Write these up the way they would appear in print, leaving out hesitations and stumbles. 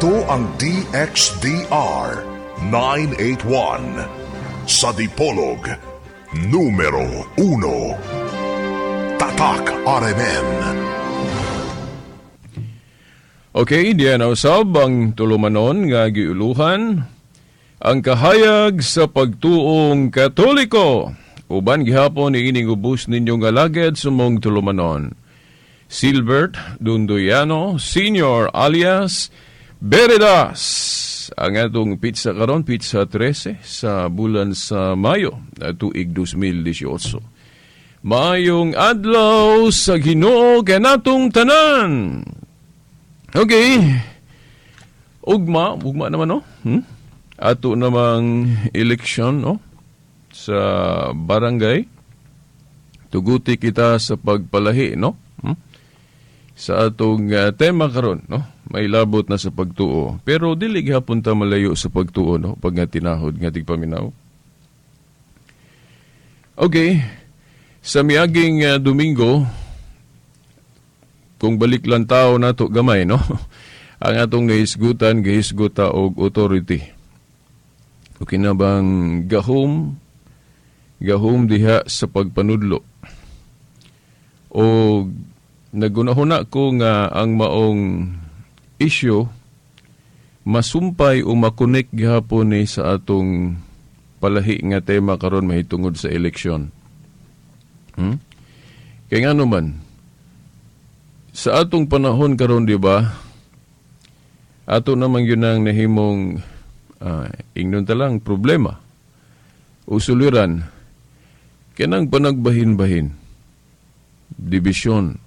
Ito ang DXDR 981 sa Dipolog, numero 1. Tatak RMN. Okay, diyan usab ang tulumanon nga giuluhan ang kahayag sa pagtuong Katoliko. Uban gihapon ni ining ubos ninyo nga laged sumong tulumanon. Silbert Dundoyano Sr. alias Beredas. Ang atong pizza karon, pizza 13 sa bulan sa Mayo, tuig 2018. Mayong adlaw sa Ginoo kanatong tanan. Okay. Ugma naman, no? Ato namang eleksyon, no? Sa barangay. Tuguti kita sa pagpalahi, no? Sa atong tema karon, no? May labot na sa pagtuo. Pero dili gihapon ta malayo sa pagtuo, no? Pag nga tinahod nga tigpaminaw. Okay. Sa miaging Domingo, kung balik lang tao na to gamay, no? Ang atong gahisguta og authority. O kinabang gahom diha sa pagpanudlo. O nagunahuna ko nga ang maong issue masumpay o makonek gihapon ni sa atong palahi nga tema karon mahitungod sa eleksyon. Kaya nga naman, sa atong panahon karon, di ba, ato naman yun ang nahimong ingnon talang problema o suliran kanang panagbahin-bahin, dibisyon,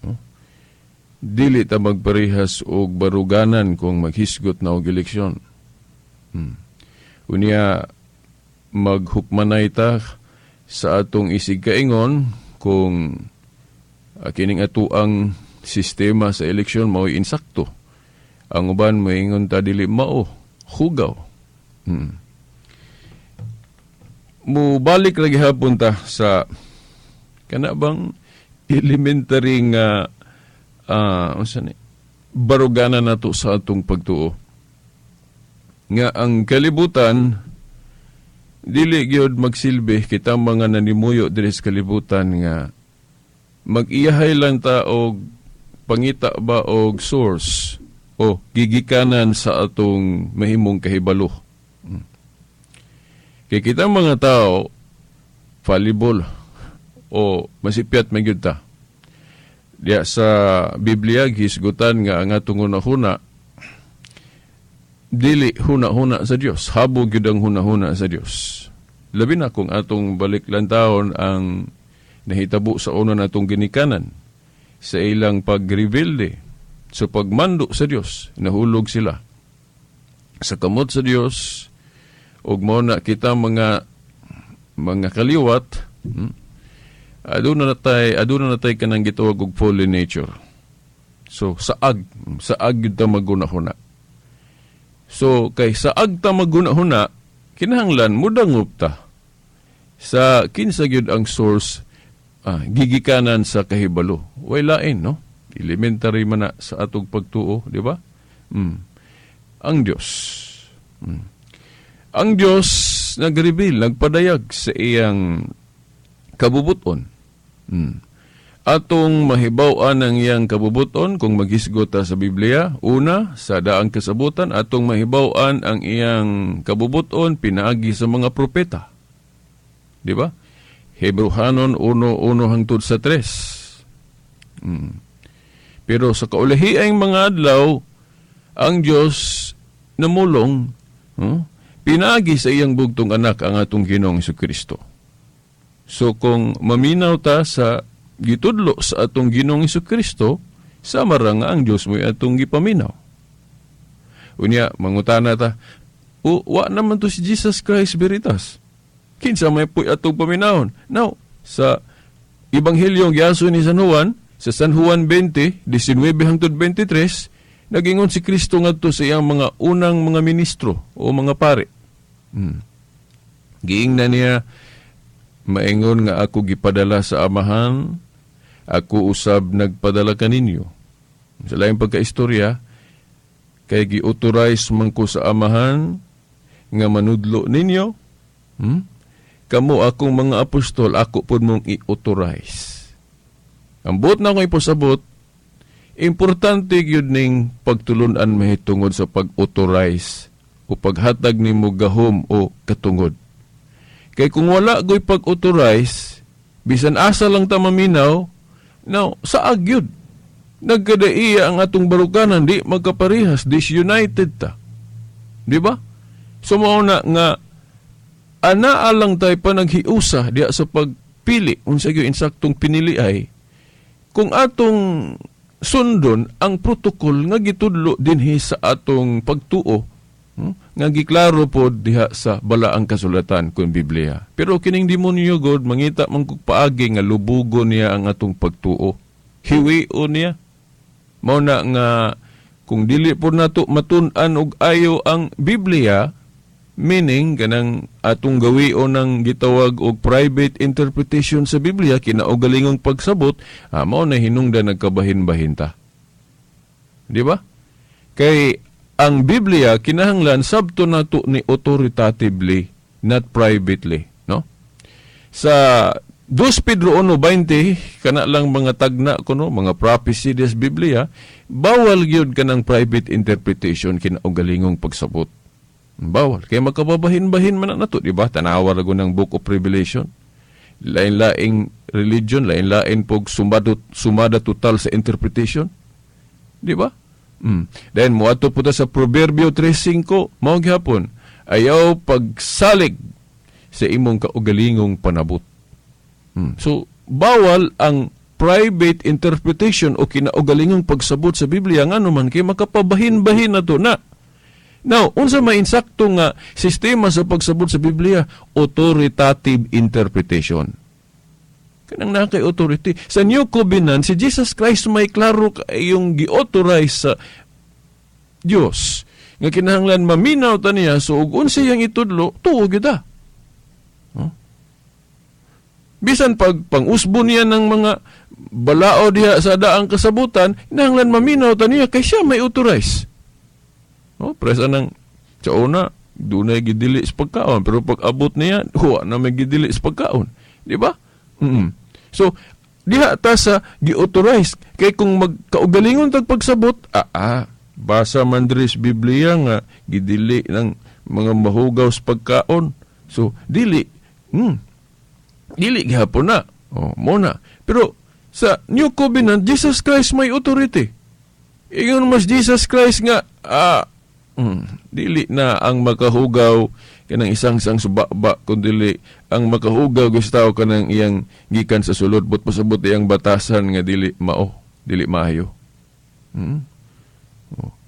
dili ta magparehas og baruganan kung maghisgot na og eleksyon. Unya maghukmanay ta sa atong isig kaingon kung kining atuang sistema sa eleksyon mao'y insakto. Ang uban moingon ta dili mao, hugaw. Mubalik lagi hapon ta sa kanabang elementary nga baruganan nato sa atong pagtuo. Nga ang kalibutan dili gyud magsilbi kita mga nanimuyo diri sa kalibutan nga mag-iyahay lang ta og pangita ba og source o gigikanan sa atong mahimong kahibalo. Kay kita mga tao fallible o masipyat magyud ta. Diya sa Biblia gisgutan nga ang atong hunahuna dili hunahuna sa Dios, habog gyud ang hunahuna sa Dios. Labi na kung atong baliklantawon ang nahitabo sa una natong ginikanan sa ilang pagrebelde, sa pagmando sa Dios, nahulog sila sa kamot sa Dios. Ug mo na kita mga kaliwat, aduna na tay kanang gitawag og fallen nature. So saag gyud ta magunahuna. So kay saag ta magunahuna, kinahanglan mudangop ta sa kinsa gyud ang source gigikanan sa kahibalo. Way lain, no? Elementary man na sa atong pagtuo, di ba? Ang Dios. Ang Dios nagreveal, nagpadayag sa iyang kabubuton. Atong mahibaw-an ang iyang kabubuton kung maghisgot ta sa Biblia. Una, sa daang kasabutan, atong mahibaw-an ang iyang kabubuton pinaagi sa mga propeta. Di ba? Hebrehanon 1:1-3. Pero sa kaulahiang mga adlaw, ang Diyos namulong, pinagi sa iyang bugtong anak ang atong Ginoong Jesucristo. So kung maminaw ta sa gitudlo sa atong Ginoong Jesucristo, sama ra nga ang Diyos mo'y atong gipaminaw. Unya, mangutana ta, wa naman to si Jesus Christ veritas. Kinsa may puy atong paminahon. Now, sa Ebanghelyo giaso ni San Juan, sa San Juan 20:19-23, nagingon si Kristo ngadto sa iyang mga unang mga ministro o mga pare. Giingnan niya, maingon nga ako gipadala sa amahan, ako usab nagpadala kaninyo. Sa laing pagkaistorya, kay gi-authorize man ko sa amahan nga manudlo ninyo. Kamo akong mga apostol, ako po mong i-authorize. Ang buot na akong ipasabot, importante yun ning pagtulunan mahitungod sa pag-authorize o paghatag ni mo gahom o katungod. Kay kung wala go'y pag-authorize, bisan asa lang ta maminaw, now, saag yun. Nagkadaiya ang atong barukanan, di magkaparihas, disunited ta. Di ba? So, mauna nga, anaa lang tayo pa naghiusa diya sa pagpili, unsa gyud insaktong pinili ay, kung atong sundon ang protokol nga gitudlo dinhi sa atong pagtuo, nga giklaro po diha sa balaang kasulatan kung Biblia. Pero kining demonyo God, mangita man kog paagi nga lubugo niya ang atong pagtuo. Hiwio niya. Mao na nga kung dili po nato matun-an og ayo ang Biblia, meaning kanang atong gawion ng gitawag og private interpretation sa Biblia kinaugalingong pagsabot, mao na hinungdan nagkabahin-bahin ta. Di ba? Kay ang Biblia kinahanglan sabto nato ni authoritatively, not privately, no? Sa 2 Pedro 1:20 kana lang mga tagna kuno, mga prophecy des Biblia, bawal gyud kanang private interpretation kinaugalingong pagsabot. Bawal kay makababahin-bahin man nato, di ba? Tanawa ra ng Book of Revelation. Lain-laing religion, lain-lain pog sumada total sa interpretation. Di ba? Then muadto po ta sa Proverbio 3:5, mao gyapon, ayaw pagsalig sa imong kaugalingong panabot. So bawal ang private interpretation o kinaugalingong pagsabot sa Biblia ngano man kay makapabahin-bahin nato na. Now, unsa may insakto nga sistema sa pagsabot sa Biblia? Authoritative interpretation. Kanang nakay authority. Sa New Covenant, si Jesus Christ may klaro yung gi-authorize sa Diyos. Nga kinahanglan maminaw ta niya, so ug unsa yang itudlo, tuo kita. Bisan pag pang-usbo niya ng mga balao diha sa daang kasabutan, kinahanglan maminaw ta niya, kay siya may authorize. Presa ng sa una, doon na gidili sa pagkaon. Pero pag abot niya, huwa na may gidili sa pagkaon. Di ba? So, diha ta sa gi-authorize. Kay kung magkaugalingon tag pagsabot, basa man diri sa Biblia nga gidili ng mga mahugaw sa pagkaon. So, dili gihapon na. Muna. Pero sa New Covenant, Jesus Christ may authority. Ingon mas Jesus Christ nga dili na ang makahugaw kanang isang-sang subaba, kundi ang makahugaw gusto kanang iyang gikan sa sulod, but pasabot iyang batasan nga dili maayo.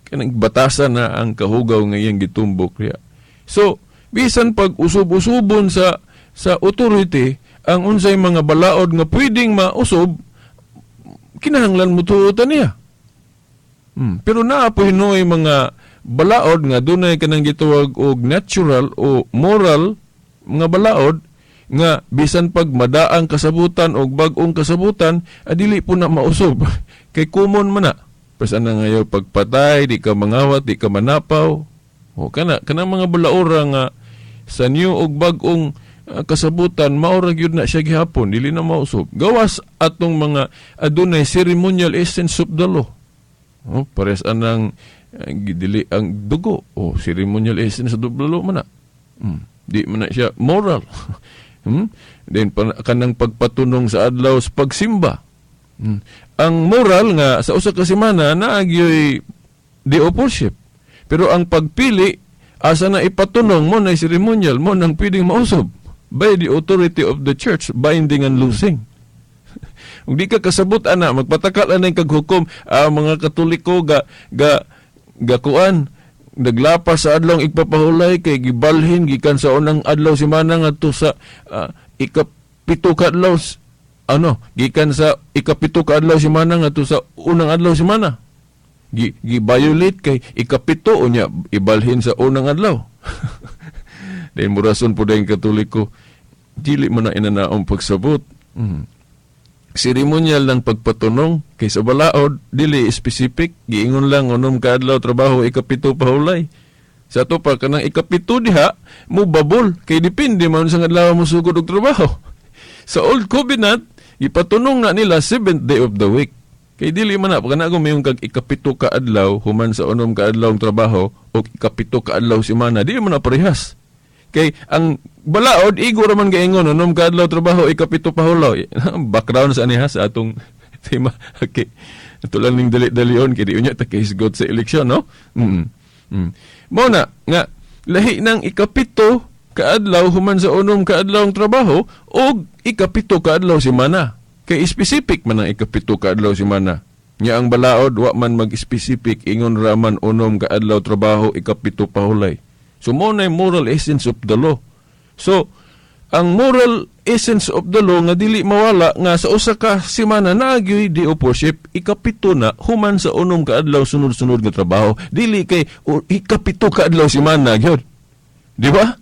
Kanang batasan na ang kahugaw nga iyang gitumbok riya. So, bisan pag usub-usubon sa authority, ang unsay mga balaod nga pwedeng mausob, kinahanglan mo tuutan niya. Pero naapoy noy mga balaod nga dunay kanang gitawag og natural o moral mga balaod nga bisan pag madaang kasabutan o bag-ong kasabutan, adili po na mausob. Kay common man na. Pasan na ngayon pagpatay, di ka mangawat, di ka manapaw. Kanang mga balaora nga sa new og bag-ong kasabutan, maura gyud na siya gihapon, dili na mausob. Gawas atong mga adunay ceremonial essence of the law. Pares anang gidili ang dugo o ceremonial essence of the law man na. Di man na siya moral. Then kanang pagpatunong sa adlaw sa pagsimba. Ang moral nga sa usa ka semana naagyoy day of worship. Pero ang pagpili asa na ipatunong mo na ceremonial mo nang pwedeng mausob by the authority of the church, binding and loosing. Kung di ka kasabot ana, magpatakal na yung kaghukom, mga Katoliko gakuan, naglapas sa adlaw igpapahulay kay gibalhin gikan sa unang adlaw semana ngadto sa ikapito ka adlaw gikan sa ikapito ka adlaw semana ngadto sa unang adlaw semana. Gi-violate kay ikapito unya ibalhin sa unang adlaw. Dahil murason po dahil Katoliko, dili mo na inanaong pagsabot. seremonyal ng pagpatunong kay sa balaod dili specific giingon lang unom kaadlaw trabaho ikapito pahulay. Sa to pa kanang ikapito diha mo babol kay depende man sa adlaw mo sugod og trabaho. Sa Old Covenant ipatunong na nila 7th day of the week. Kay dili man na kana kung mayong kag ikapito ka adlaw human sa unom ka adlaw ang trabaho o ikapito ka adlaw semana dili man na parehas. Kay ang balaod igo ra man gaingon unom ka adlaw trabaho ikapito pahulaw. Background sa aniha sa atong tema. Okay. Ito lang ning dali-dalion kay di unya ta kay hisgot sa eleksyon no. Mao na nga lahi ng ikapito kaadlaw human sa unom kaadlaw ang trabaho o ikapito kaadlaw semana. Kay specific man ang ikapito kaadlaw semana. Nya ang balaod wa man mag-specific ingon ra man unom kaadlaw trabaho ikapito pahulay. So mo na moral essence of the law. So ang moral essence of the law nga dili mawala nga sa usa ka semana naagyoy day of worship ikapito na human sa unom kaadlaw sunod-sunod nga trabaho dili kay ikapito kaadlaw semana gyud. Di ba?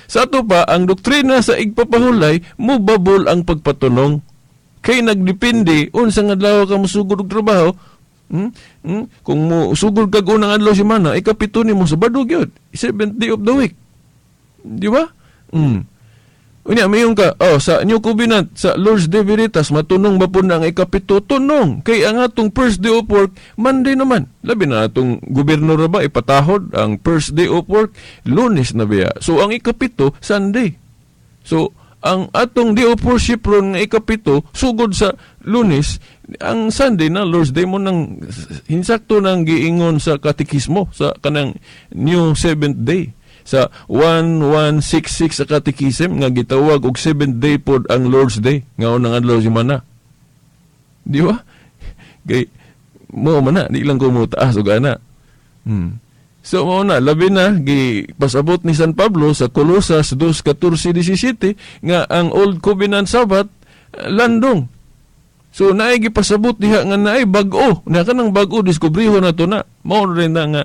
Sa ato pa ang doktrina sa igpapahulay mo babol ang pagpatunong kay nagdepende unsa nga adlaw ka mosugod og trabaho. Kung mo sugod kag unang adlaw semana ikapito nimo sa Sabado gyud 7th day of the week. Di ba? Unya mayong ka sa New Covenant sa Lord's Day Veritas matunong ba po na ang ikapito tunong kay ang atong first day of work Monday naman labi na atong gobyerno ra ba ipatahod ang first day of work Lunes na biya so ang ikapito Sunday so ang atong day of worship ron nga ikapito sugod sa Lunes ang Sunday na Lord's Day mo nang hinsakto nang giingon sa katekismo sa kanang New 7th Day sa 1166 sa Catechism nga gitawag og 7th day pod ang Lord's Day nga unang adlaw semana. Di ba? Kay mo man na di lang ko mo taas og ana. So mo na labi na gipasabot ni San Pablo sa Colosas 2:14-17 nga ang Old Covenant Sabbath landong. So naay gipasabot diha nga naay bag-o, na kanang bag-o diskubriho na to na. Mao rin na nga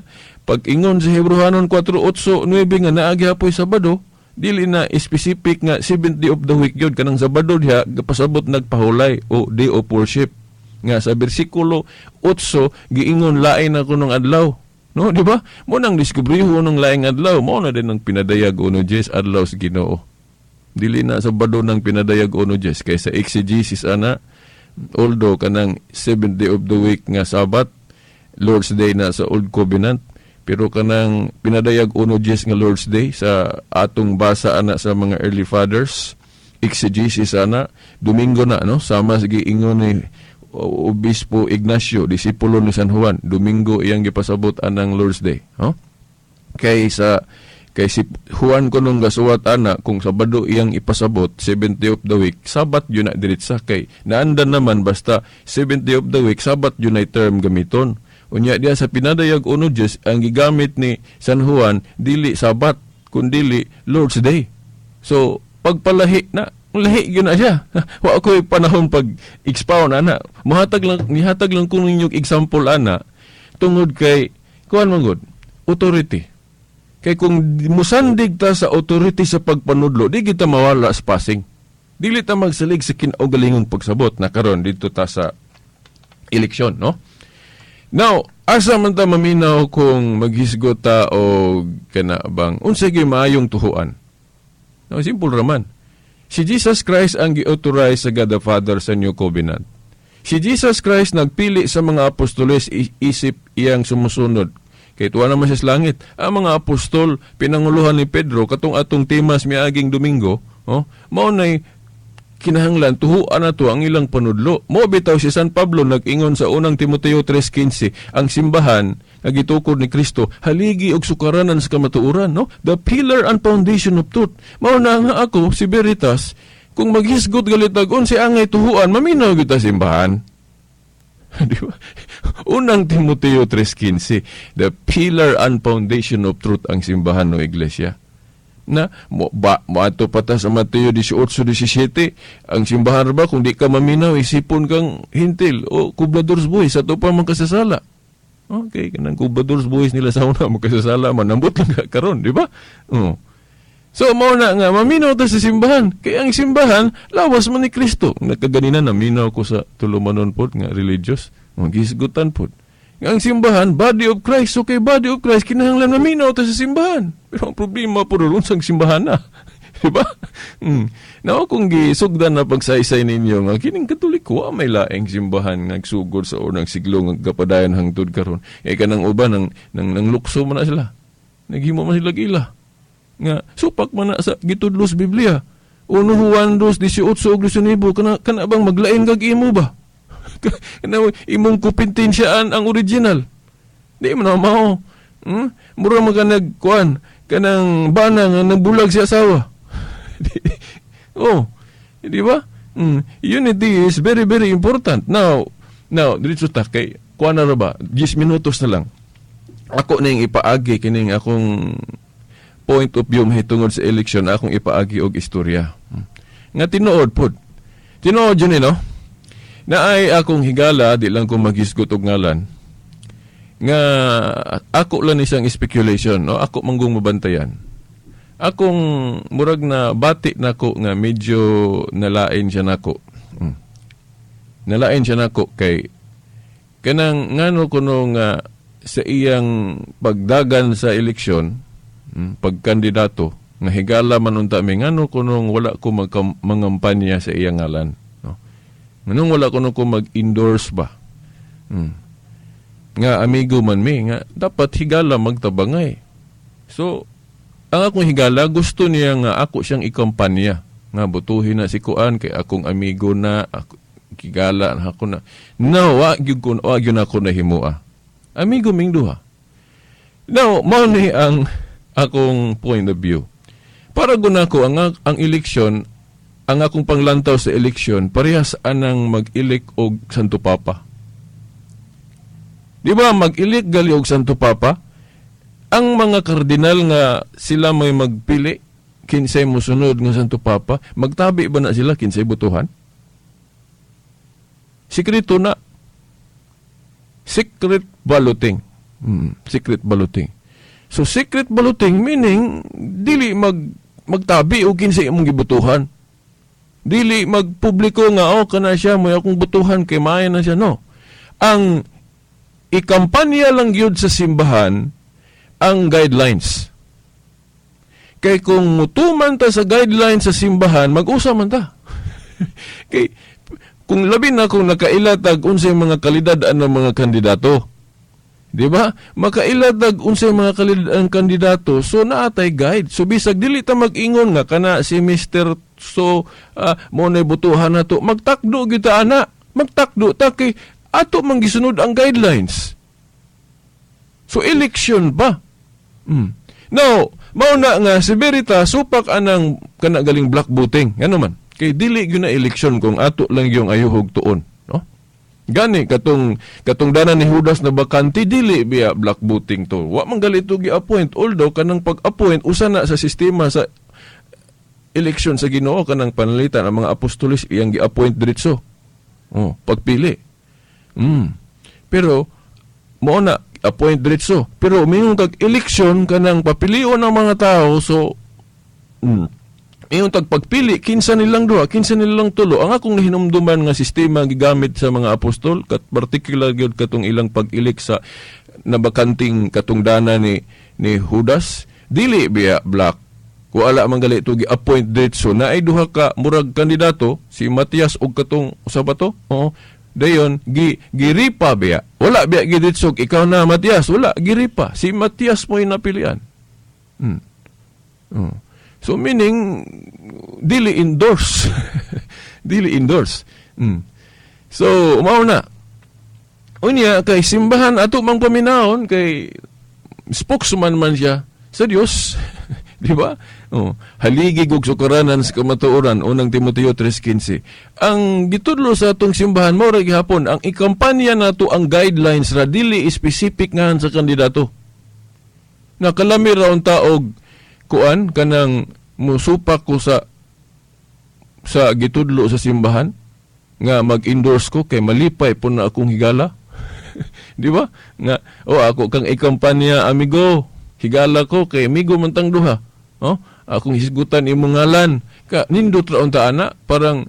pag-ingon sa Hebrehanon 4:8-9 nga naagi hapoy Sabado, dili na specific nga 7th day of the week yun. Kanang Sabado diha pasabot nagpahulay o day of worship. Nga sa bersikulo 8 giingon lain na kunong adlaw. No, di ba? Mo nang diskubriho nung laing adlaw, mo na din ang pinadayag uno Jes adlaw sa Ginoo. Dili na Sabado nang pinadayag uno Jes kaysa exegesis ana. Although kanang 7th day of the week nga Sabbath, Lord's Day na sa Old Covenant, pero kanang pinadayag uno Jes nga Lord's Day sa atong basa ana sa mga early fathers, exegesis ana, Domingo na no, sama sa giingon ni Obispo Ignacio, disipulo ni San Juan, Domingo iyang gipasabot anang Lord's Day, no? Kay si Juan ko nung gasuwat ana kung Sabado iyang ipasabot 7th day of the week Sabat yun na diretsa kay naandan naman basta 7th day of the week Sabat yun na term gamiton unya diya sa pinadayag uno Diyos ang gigamit ni San Juan dili Sabat kundili Lord's Day so pagpalahi na lahi yun na siya wa ako'y panahon pag expound ana nihatag lang kung ninyong example ana tungod kay kuhan manggod authority. Kay kung musandig ta sa authority sa pagpanudlo, di kita mawala sa passing. Dili ta magsalig sa kinaugalingong pagsabot na karon dito ta sa eleksyon, no? Now, asa man ta maminaw kung maghisgot ta o kanabang unsay gyud maayong tuhuan. No, simple raman. Si Jesus Christ ang gi-authorize sa God the Father sa New Covenant. Si Jesus Christ nagpili sa mga apostoles isip iyang sumusunod. Kaya tuwa naman siya sa langit. Ang mga apostol, pinanguluhan ni Pedro, katong atong temas miaging Domingo, mao na'y kinahanglan, tuhuan na to ang ilang panudlo. Mo bitaw si San Pablo, nag-ingon sa unang Timoteo 3:15, ang simbahan, nagitukod ni Kristo, haligi og sukaranan sa kamatuuran, no? The pillar and foundation of truth. Mao na nga ako, si Veritas, kung maghisgot galitagon si angay tuhuan, maminaw kita simbahan. Diba? Unang Timoteo 3:15, the pillar and foundation of truth ang simbahan no iglesia. Na maato pa ta sa Mateo 18:17, ang simbahan ba kung di ka maminaw isipon kang hintil o kubladors buhis sa to pa man kasasala. Okay, kanang kubladors buhis nila sa una magkasasala manambot lang karon, di ba? So, mao na nga, maminaw ta sa simbahan. Kaya ang simbahan, lawas man ni Kristo. Nagkaganina, naminaw ko sa tulumanon po, nga religious. Gisgutan po. Ang simbahan, body of Christ. So, kay body of Christ, kinahanglan maminaw ta sa simbahan. Pero ang problema po ron sa simbahan na. Diba? Now, kung gisugdan na pagsaysay ninyo, nga kining Katoliko, may laeng simbahan nagsugod sa unang siglo, ng kapadayan hangtod karon. Kanang uban, nang lukso man na sila. Naghimo man sila gila. Nga, supak man na sa gitudlos Biblia. 1 Juan 2:18 og 19, kana bang maglain kag imo ba? Kana imong kupintensyaan ang original. Di mo na mao. Mura man ka nagkuan, kanang bana nga nagbulag si asawa. Di ba? Unity is very, very important. Now, dito ta kay kuan na ra ba? 10 minutos na lang. Ako ning ipaagi kining akong point of view mahitungod sa eleksyon, akong ipaagi og istorya. Nga tinuod pod. Tinuod yun no? Na ay akong higala, di lang ko maghisgot og ngalan. Nga ako lang isang speculation, no? Ako manggong mabantayan. Akong murag na bati nako nga medyo nalain siya nako. Nalain siya nako kay kanang ngano kuno nga sa iyang pagdagan sa eleksyon, pagkandidato, nga higala man unta mi ngano kunong wala ko mangampanya sa iyang ngalan, no? Nganong wala kuno ko mag-endorse ba? Nga amigo man mi nga dapat higala magtabangay. So ang akong higala gusto niya nga ako siyang ikampanya, nga butuhin na si kuan kay akong amigo na ako, higala na ako na. No, wag yun ako na himua. Amigo ming duha. Now, mao ni ang akong point of view. Para guna ko ang eleksyon, ang akong panglantaw sa eleksyon, parehas anang mag-elek og Santo Papa. Di ba mag-elek gali og Santo Papa? Ang mga kardinal nga sila may magpili, kinsay mo sunod nga Santo Papa, magtabi ba na sila kinsay butuhan? Sikreto na. Secret balloting. Secret balloting. So, secret balloting meaning, dili magtabi o kinsay imong gibutuhan. Dili magpubliko nga, kana siya, may akong butuhan, kay maya na siya, no. Ang ikampanya lang yun sa simbahan, ang guidelines. Kay kung mutuman ta sa guidelines sa simbahan, mag-usa man ta. Kay, kung labi na kung nakailatag unsay mga kalidad-an ng mga kandidato, di ba? Makailatag unsay mga kalidad ang kandidato, so naatay guide. So bisag dili ta mag-ingon nga kana si Mr. So mo na butuhan na to, magtakdo kita ana, magtakdo ta kay ato man gisunod ang guidelines. So election ba? Now, mao na nga si Verita supak anang kana galing black voting. Ngano man? Kay dili gyud na eleksyon kung ato lang yung ayuhog tuon, no? Gani katong danan ni Judas na bakante dili biya black voting to. Wa man galito gi-appoint, although kanang pag-appoint usa na sa sistema sa eleksyon sa Ginoo, kanang panalitan ang mga apostoles iyang gi-appoint diretso. Pagpili. Pero mao na appoint diretso. Pero mayong tag eleksyon kanang papilion ng mga tao, so mayong tag pagpili kinsa nilang duha, kinsa nilang tulo. Ang akong nahinumduman nga sistema gigamit sa mga apostol, kat particular gyud katong ilang pag-ilik sa nabakanting katong dana ni Judas, dili biya black. Kung ala man gali ito gi-appoint diretso, na ay duha ka murag kandidato, si Matias og katong usa ba to? Dayon giripa biya. Wala biya giditsog ikaw na Matias, wala giripa. Si Matias mo napilian. So meaning dili endorse. Dili endorse. So mao na. Unya kay simbahan ato mang paminaon kay spokesman man siya sa Dios. Di ba? Haligig og sukaranan sa kamatuoran, unang Timoteo 3:15. Ang gitudlo sa atong simbahan mao ra gihapon ang ikampanya nato ang guidelines ra, dili specific nga sa kandidato. Nakalami ra unta og kuan kanang musupak ko sa gitudlo sa simbahan nga mag-endorse ko kay malipay po na akong higala. Di ba? Nga ako kang ikampanya amigo, higala ko kay amigo man tang duha. akong hisgutan imong ngalan. Nindot ra unta ana, parang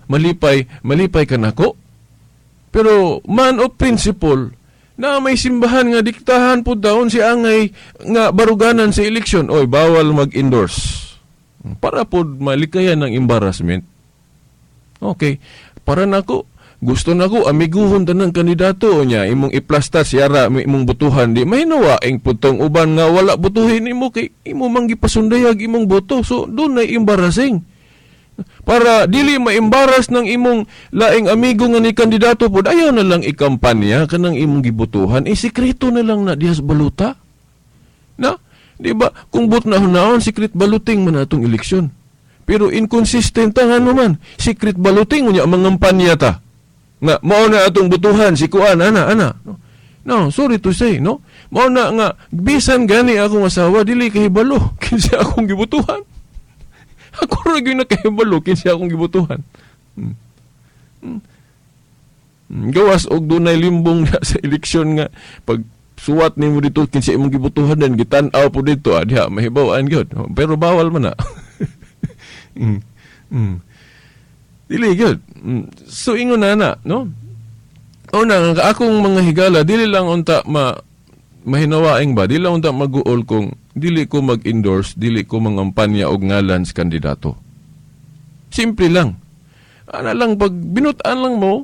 malipay ka nako. Pero man of principle, na may simbahan nga diktahan po daon si angay nga baruganan sa eleksyon. Oy, bawal mag-endorse. Para po malikayan ng embarrassment. Okay. Para nako, gusto nako amiguhon tanang kandidato niya, imong iplasta siyara imong butuhan, di mahinawa ing putong uban nga wala butuhin imo kay imo manggipasundayag imong boto. So doon ay embarrassing. Para dili ma-embarrass ng imong laing amigo nga ni kandidato po, ayaw na lang ikampanya kanang imong gibutuhan, sikreto na lang na dihas baluta. Na, di ba, kung but na hunaon, secret baluting man atong eleksyon. Pero inconsistent ang ano man, secret baluting unya mangampanya ta. Nga, mao na atong butuhan, si Kuan, ana. No, sorry to say, no? Mao na nga, bisan gani akong asawa, dili kahibalo, kinsa akong gibutuhan. Ako rin yung nakahibalo, kinsa akong gibutuhan. Gawas og dunay limbong na sa eleksyon nga, pag suwat nimo dito, kinsa imong gibutuhan din, gitan-aw po dito, diha, mahibawaan gyud. Pero bawal man na. Dili gyud. So, ingon na, no? Una, nga akong mga higala, dili lang unta mahinawaing ba, dili lang unta mag-uol kung dili ko mag-endorse, dili ko mangampanya og ngalan sa kandidato. Simple lang. Ana lang, pag binutan lang mo,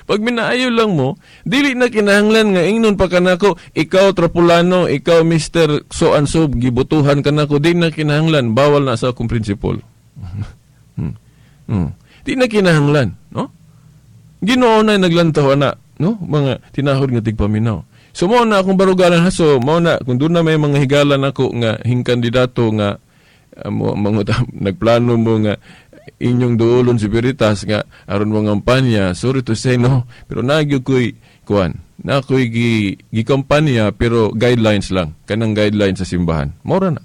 pag minaayo lang mo, dili na kinahanglan nga ingnon pa kanako, ikaw Trapulano, ikaw Mr. So and so, gibutuhan kanako, di na kinahanglan, bawal na sa akong principle. Di na kinahanglan, no? Ginoo na naglantaw na, no? Mga tinahod nga tigpaminaw. So, mao na akong barugalan haso, mao na, kung doon na may mga higalan ako nga hingkandidato nga, nagplano mo nga inyong duolon si Veritas nga, aron mo ngampanya, sorry to say, no, pero nagyo ko'y, na ko'y gikampanya, pero guidelines lang, kanang guidelines sa simbahan. Mora na.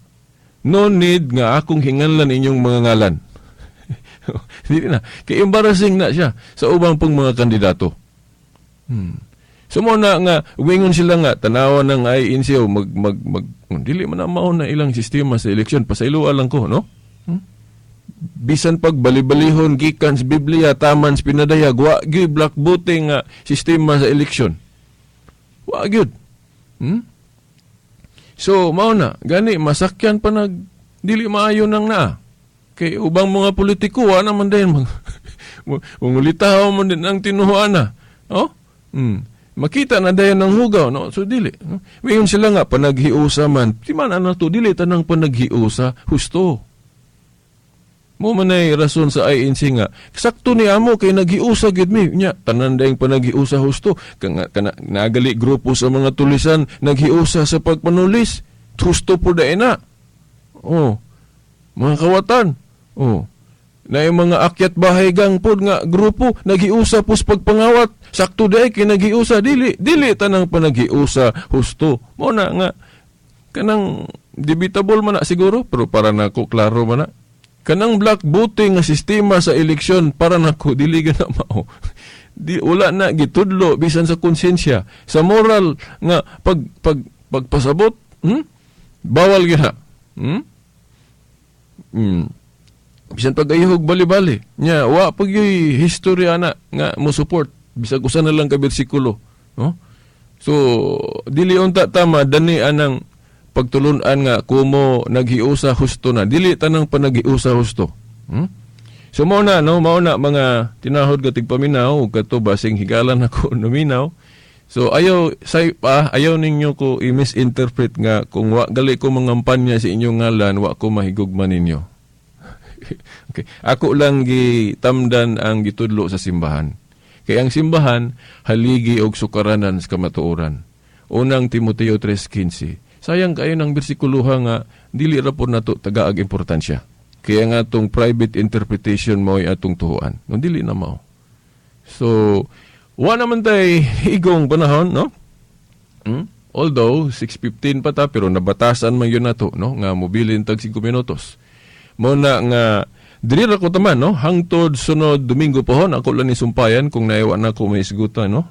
No need nga akong hinganlan inyong mga ngalan. Hindi na. Kaya embarrassing na siya sa ubang pong mga kandidato. So mo na nga, umingon sila nga, tanawan ng INC o dili man na maon na ilang sistema sa eleksyon, pasailuwa lang ko, no? Bisan pag balibalihon, gikan sa Biblia, taman sa pinadayag, wag black voting nga sistema sa eleksyon. Wag yun. So, mao na, gani, masakyan pa dili maayo nang na. Kay ubang mga politiko, naman din, mangulitaw mo din ang tinuhuan na. Oh? Makita na dayan ng hugaw, no? So, dili. No? Ngayon sila nga, panaghiusa man. Di man, to, dili tanang panaghiusa, husto. Mo man ay rason sa INC nga. Sakto ni amo, kay naghiusa, gid mi. Nya, tanan dayang panaghiusa, husto. Nagali grupo sa mga tulisan, naghiusa sa pagpanulis. Husto po dahin na. Oh. Mga kawatan. Oh. Na yung mga akyat bahay gang pod nga grupo naghiusa pus pagpangawat sakto day kay naghiusa dili tanang panaghiusa husto mo na nga kanang debatable man na siguro pero para nako klaro man na kanang black voting nga sistema sa eleksyon para nako dili na mao di wala na gitudlo bisan sa konsensya sa moral nga pagpasabot bawal gina bisan pag-ayhog bali-bali nya wa pag yoy history ana nga mo support bisag usa na lang ka bersikulo no so dili unta tama dani anang pagtulun-an nga kumo naghiusa husto na dili tanang panaghiusa husto so mao na mga tinahod ka tigpaminaw kadto basing higalan ako nominaw so ayaw ninyo ko i-misinterpret nga kung wa gali ko mangampanya sa inyong ngalan wa ko mahigugman ninyo. Okay. Ako lang gitamdan ang gitudlo sa simbahan. Kaya ang simbahan, haligi og sukaranan sa kamatuoran. Unang Timoteo 3:15. Sayang kayo ng bersikuluha nga, dili ra po nato tagaag importansya. Kaya nga itong private interpretation mo ay atong tuhuan. No, dili na mao. So, wa naman tay igong panahon, no? Although, 6:15 pa ta, pero nabatasan man yun nato, no? Nga mobilin tag 5 minutos. Muna nga, diri ra ko taman, no? Hangtod sunod Domingo pohon, ako lang ni sumpayan kung naiwa na ako may isgutan, no?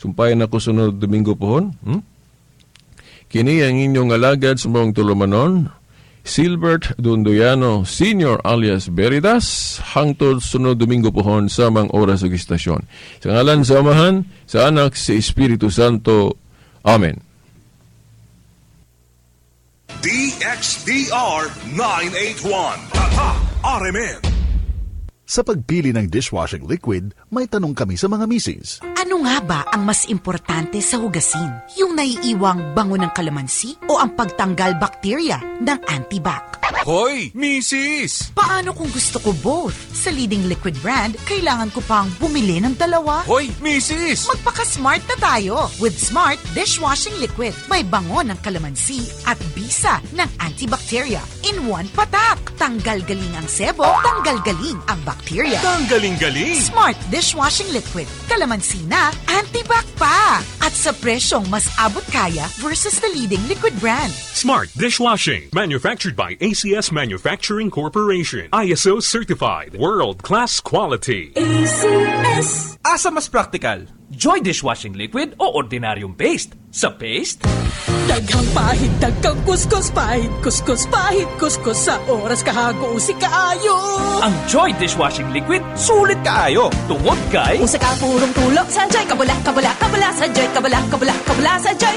Sumpayan ako sunod Domingo pohon. Kini ang inyong alagad sa mong tulumanon, Silbert Dundoyano Sr. alias Veritas hangtod sunod Domingo pohon sa mga oras ug istasyon. Sa ngalan sa Amahan, sa Anak, sa Espiritu Santo. Amen. DXDR 981. Tatak RMN. Sa pagpili ng dishwashing liquid, may tanong kami sa mga misis. Ano nga ba ang mas importante sa hugasin? Yung naiiwang bango ng kalamansi o ang pagtanggal bakterya ng antibac? Hoy, misis! Paano kung gusto ko both? Sa leading liquid brand, kailangan ko pang bumili ng dalawa? Hoy, misis! Magpaka-smart na tayo with Smart Dishwashing Liquid. May bango ng kalamansi at bisa ng antibacteria in one patak. Tanggal galing ang sebo, tanggal galing ang bakterya. Galing-galing! Smart Dishwashing Liquid. Kalamansi na, antibac pa. At sa presyong mas abot kaya versus the leading liquid brand. Smart Dishwashing, manufactured by ACS Manufacturing Corporation. ISO certified, world-class quality. ACS. Asa mas practical? Joy Dishwashing Liquid o ordinaryong paste? Sa paste? Daghang pahit, daghang kuskus pahit, kuskus pahit, kuskus sa oras kahago si kaayo. Ang Joy Dishwashing Liquid, sulit kaayo. Tungod kay... Usa ka purong tulog sa Joy, kabula, kabula, kabula sa Joy, kabula, kabula, kabula sa Joy.